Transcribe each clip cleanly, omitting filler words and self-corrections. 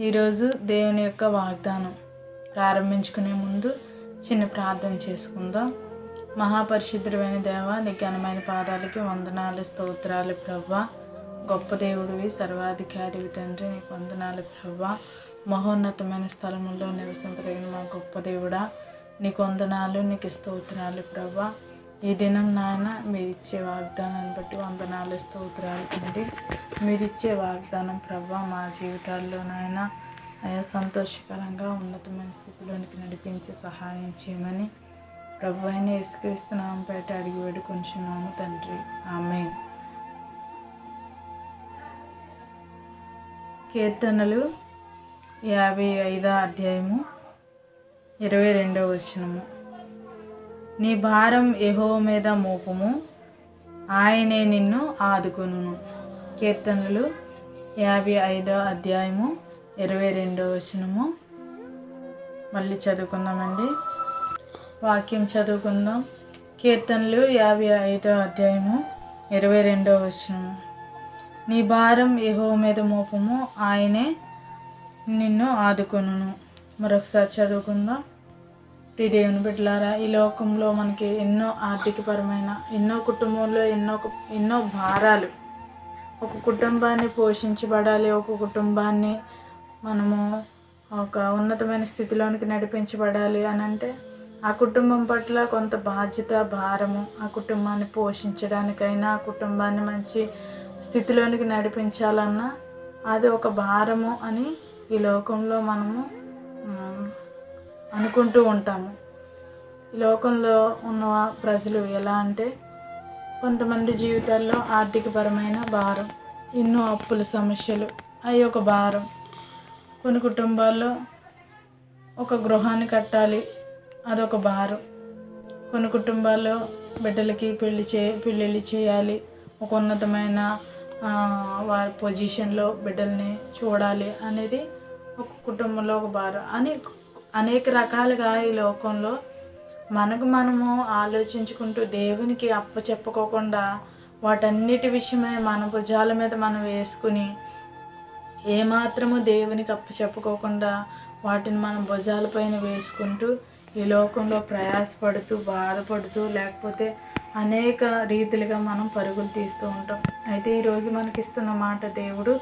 ఈరోజు దేవుని యొక్క వాగ్దానం ప్రారంభించుకునే ముందు చిన్న ప్రార్థన చేసుకుందాం. మహాపరిశుద్ధుడైన దేవ, నీ ఘనమైన పాదాలకి వందనాలు, స్తోత్రాలు ప్రభువా. గొప్ప దేవుడివి, సర్వాధికారివి తండ్రి, నీకు వందనాలు ప్రభువా. మహోన్నతమైన స్థలములో నివసింపదగిన మా గొప్ప దేవుడా, నీకు వందనాలు, నీకు స్తోత్రాలు ప్రభువా. ఈ దినం నాయన మీరిచ్చే వాగ్దానాన్ని బట్టి వందనాలు, స్తోత్రాలు తండ్రి. మీరిచ్చే వాగ్దానం ప్రభువా మా జీవితాల్లో నాయన అయా సంతోషకరంగా ఉన్నతమైన స్థితిలోనికి నడిపించి సహాయం చేయమని ప్రభు అయిన యేసుక్రీస్తు నామముపేట అడిగి వేడుకొంచున్నాము తండ్రి, ఆమేన్. కీర్తనలు 55వ అధ్యాయము 22వ వచనము. నీ భారం యెహోవా మీద మోపుము, ఆయనే నిన్ను ఆదుకొనును. కీర్తనలు 55వ అధ్యాయము 22వ వచనము. మళ్ళీ చదువుకుందామండి, వాక్యం చదువుకుందాం. కీర్తనలు 55వ అధ్యాయము 22వ వచనము. నీ భారం యెహోవా మీద మోపము, ఆయనే నిన్ను ఆదుకొనును. మరొకసారి చదువుకుందాం. ఈ దేవుని బిడ్డలారా, ఈ లోకంలో మనకి ఎన్నో ఆర్థికపరమైన, ఎన్నో కుటుంబంలో ఎన్నో భారాలు. ఒక కుటుంబాన్ని పోషించబడాలి, ఒక కుటుంబాన్ని మనము ఒక ఉన్నతమైన స్థితిలోనికి నడిపించబడాలి అని అంటే ఆ కుటుంబం పట్ల కొంత బాధ్యత, భారము, ఆ కుటుంబాన్ని పోషించడానికైనా, ఆ కుటుంబాన్ని మంచి స్థితిలోనికి నడిపించాలన్నా అది ఒక భారము అని ఈ లోకంలో మనము అనుకుంటూ ఉంటాము. ఈ లోకంలో ఉన్న ప్రజలు ఎలా అంటే, కొంతమంది జీవితాల్లో ఆర్థికపరమైన భారం, ఎన్నో అప్పుల సమస్యలు, అవి ఒక భారం. కొన్ని కుటుంబాల్లో ఒక గృహాన్ని కట్టాలి, అదొక భారం. కొన్ని కుటుంబాల్లో బిడ్డలకి పెళ్ళిళ్ళు చేయాలి, ఒక ఉన్నతమైన వారి పొజిషన్లో బిడ్డల్ని చూడాలి అనేది ఒక కుటుంబంలో ఒక భారం అని అనేక రకాలుగా ఈ లోకంలో మనము ఆలోచించుకుంటూ దేవునికి అప్పచెప్పుకోకుండా వాటన్నిటి విషయమై మన భుజాల మీద మనం వేసుకుని ఏమాత్రము దేవునికి అప్పచెప్పుకోకుండా వాటిని మనం భుజాలపైన వేసుకుంటూ ఈ లోకంలో ప్రయాసపడుతూ, బాధపడుతూ, లేకపోతే అనేక రీతిలుగా మనం పరుగులు తీస్తూ ఉంటాం. అయితే ఈరోజు మనకిస్తున్న మాట దేవుడు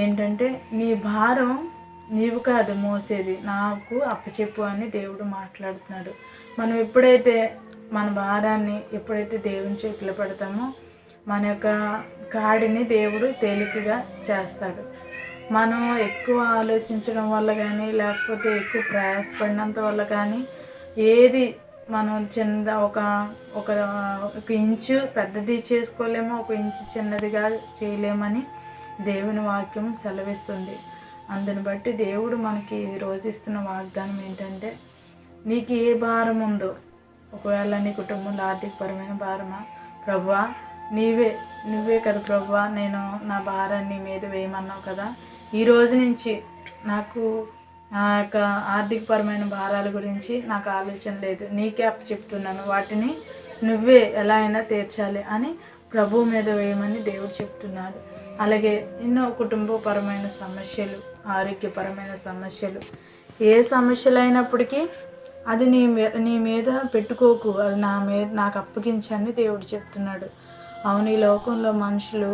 ఏంటంటే, నీ భారం నీవు కాదు మోసేది, నాకు అప్పచెప్పు అని దేవుడు మాట్లాడుతున్నాడు. మనం ఎప్పుడైతే మన భారాన్ని దేవుని చేతిలో పెడతామో మన యొక్క కాడిని దేవుడు తేలికగా చేస్తాడు. మనం ఎక్కువ ఆలోచించడం వల్ల కానీ, లేకపోతే ఎక్కువ ప్రయాసపడినంత వల్ల కానీ ఏది మనం ఒక ఇంచు పెద్దది చేసుకోలేమో, ఒక ఇంచు చిన్నదిగా చేయలేమని దేవుని వాక్యం సెలవిస్తుంది. అందుని బట్టి దేవుడు మనకి రోజు ఇస్తున్న వాగ్దానం ఏంటంటే, నీకు ఏ భారం ఉందో, ఒకవేళ నీ కుటుంబంలో ఆర్థికపరమైన భారమా, ప్రభువా నువ్వే కదా ప్రభువా, నేను నా భారాన్ని మీద వేయమన్నావు కదా, ఈ రోజు నుంచి నాకు ఆ యొక్క ఆర్థికపరమైన భారాల గురించి నాకు ఆలోచన లేదు, నీకే చెప్తున్నాను, వాటిని నువ్వే ఎలా అయినా తీర్చాలి అని ప్రభువు మీద వేయమని దేవుడు చెప్తున్నాడు. అలాగే ఎన్నో కుటుంబపరమైన సమస్యలు, ఆరోగ్యపరమైన సమస్యలు, ఏ సమస్యలు అయినప్పటికీ అది నీ మీద పెట్టుకోకు, అది నాకు అప్పగించని దేవుడు చెప్తున్నాడు. అవును, ఈ లోకంలో మనుషులు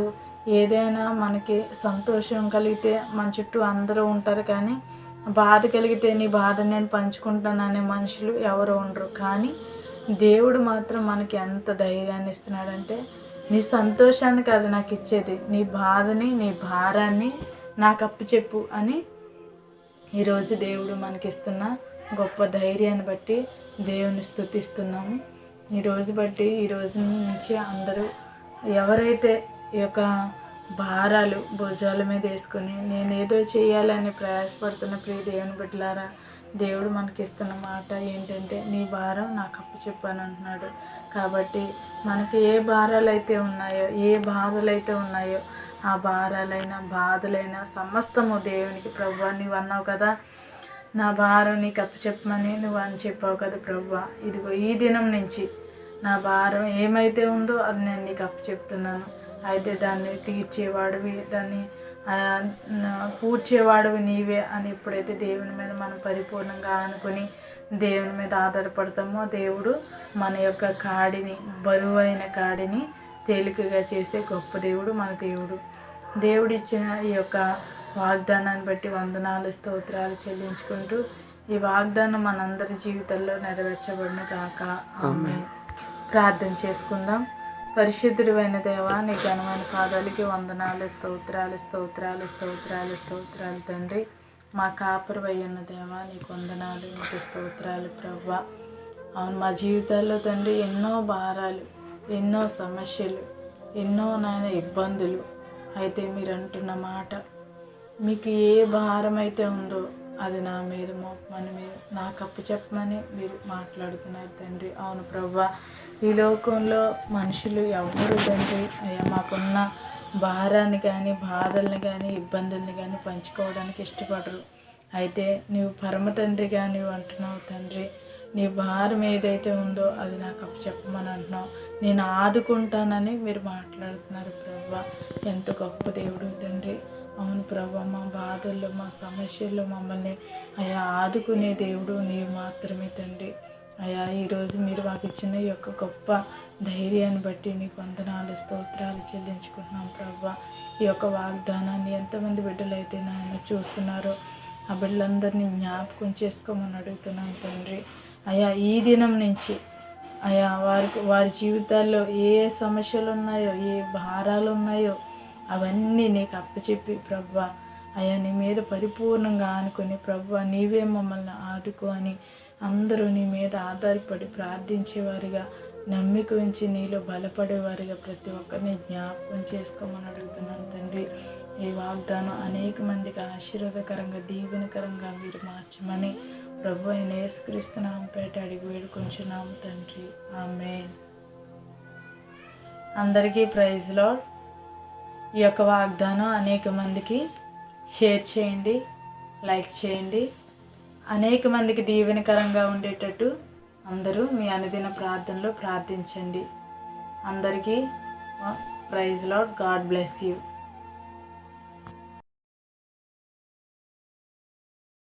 ఏదైనా మనకి సంతోషం కలిగితే మన చుట్టూ అందరూ ఉంటారు, కానీ బాధ కలిగితే నీ బాధ నేను పంచుకుంటాననే మనుషులు ఎవరు ఉండరు. కానీ దేవుడు మాత్రం మనకి ఎంత ధైర్యాన్ని ఇస్తున్నాడంటే, నీ సంతోషాన్ని కాదు నాకు ఇచ్చేది, నీ బాధని, నీ భారాన్ని నాకు అప్పచెప్పు అని ఈరోజు దేవుడు మనకిస్తున్న గొప్ప ధైర్యాన్ని బట్టి దేవుని స్తుతిస్తున్నాము. ఈ రోజు నుంచి అందరూ ఎవరైతే ఈ యొక్క భారాలు భుజాల మీద వేసుకొని నేనేదో చేయాలని ప్రయాసపడుతున్న ప్రియ దేవుని బిడ్డలారా, దేవుడు మనకిస్తున్న మాట ఏంటంటే, నీ భారం నాకు అప్పచెప్పాను అంటున్నాడు. కాబట్టి మనకి ఏ భారాలు అయితే ఉన్నాయో, ఏ బాధలు అయితే ఉన్నాయో, ఆ భారాలైనా బాధలైనా సమస్తము దేవునికి, ప్రభువా నీవు అన్నావు కదా, నా భారం నీకు అప్పచెప్పమని నువ్వు అని చెప్పావు కదా ప్రభువా, ఇదిగో ఈ దినం నుంచి నా భారం ఏమైతే ఉందో అది నేను నీకు అప్పచెప్తున్నాను. అయితే దాన్ని తీర్చేవాడివి, దాన్ని పూడ్చేవాడు నీవే అని ఎప్పుడైతే దేవుని మీద మనం పరిపూర్ణంగా అనుకుని దేవుని మీద ఆధారపడతామో దేవుడు మన యొక్క కాడిని, బరువైన కాడిని తేలికగా చేసే గొప్ప దేవుడు మన దేవుడు. దేవుడిచ్చిన ఈ యొక్క వాగ్దానాన్ని బట్టి వందనాలు, స్తోత్రాలు చెల్లించుకుంటూ ఈ వాగ్దానం మనందరి జీవితంలో నెరవేర్చబడిన కాక ఆమేన్. ప్రార్థన చేసుకుందాం. పరిశుద్ధుడైన దేవా, నీ ఘనమైన పాదాలకి వందనాలు, స్తోత్రాలు స్తోత్రాలు స్తోత్రాలు స్తోత్రాలు తండ్రి. మా కాపరి అయ్యున్న దేవా, నీకు వందనాలు, నీకు స్తోత్రాలు ప్రభువా. అవును, మా జీవితాల్లో తండ్రి ఎన్నో భారాలు, ఎన్నో సమస్యలు, ఎన్నో నాయన ఇబ్బందులు. అయితే మీరు అంటున్న మాట, మీకు ఏ భారం అయితే ఉందో అది నా మీద మోపమని, మీరు నాకు అప్పచెప్పమని మీరు మాట్లాడుతున్నారు తండ్రి. అవును ప్రభువా, ఈ లోకంలో మనుషులు ఎవరు తండ్రి అయ్యా మాకున్న భారాన్ని కానీ, బాధల్ని కానీ, ఇబ్బందుల్ని కానీ పంచుకోవడానికి ఇష్టపడరు. అయితే నీవు పరమ తండ్రిగా నీవు అంటున్నావు తండ్రి, నీ భారం ఏదైతే ఉందో అది నాకు అప్పచెప్పమని అంటున్నావు. నేను ఆదుకుంటానని మీరు మాట్లాడుతున్నారు ప్రభువా. ఎంత గొప్ప దేవుడు తండ్రి. అవును ప్రభా, మా బాధల్లో, మా సమస్యల్లో మమ్మల్ని అయా ఆదుకునే దేవుడు నీవు మాత్రమే తండ్రి. అయా ఈరోజు మీరు మాకు ఇచ్చిన ఈ యొక్క గొప్ప ధైర్యాన్ని బట్టి నీకు వందనాలు, స్తోత్రాలు చెల్లించుకుంటున్నాం ప్రభా. ఈ యొక్క వాగ్దానాన్ని ఎంతమంది బిడ్డలైతే నాయన చూస్తున్నారో ఆ బిడ్డలందరినీ జ్ఞాపకం చేసుకోమని అడుగుతున్నాం తండ్రి. అయా ఈ దినం నుంచి అయా వారి జీవితాల్లో ఏ సమస్యలు ఉన్నాయో, ఏ భారాలు ఉన్నాయో అవన్నీ నీకు అప్పచెప్పి ప్రభువా అయా నీ మీద పరిపూర్ణంగా ఆనుకొని ప్రభువా నీవే మమ్మల్ని ఆదుకో అని అందరూ నీ మీద ఆధారపడి ప్రార్థించేవారిగా, నమ్మిక ఉంచి నీలో బలపడేవారిగా ప్రతి ఒక్కరిని జ్ఞాపకం చేసుకోమని అడుగుతున్నాను తండ్రి. ఈ వాగ్దానం అనేక మందికి ఆశీర్వాదకరంగా, దీవెనకరంగా మీరు మార్చమని ప్రభు అయిన యేసుక్రీస్తు నామముపేట అడిగి వేడుకొంచున్నాము తండ్రి. ఆమేన్. అందరికీ ప్రైజ్ లార్డ్. ఈ యొక్క వాగ్దానం అనేక మందికి షేర్ చేయండి, లైక్ చేయండి. అనేక మందికి దీవెనకరంగా ఉండేటట్టు అందరూ మీ అనుదిన ప్రార్థనలో ప్రార్థించండి. అందరికీ praise Lord. God bless you.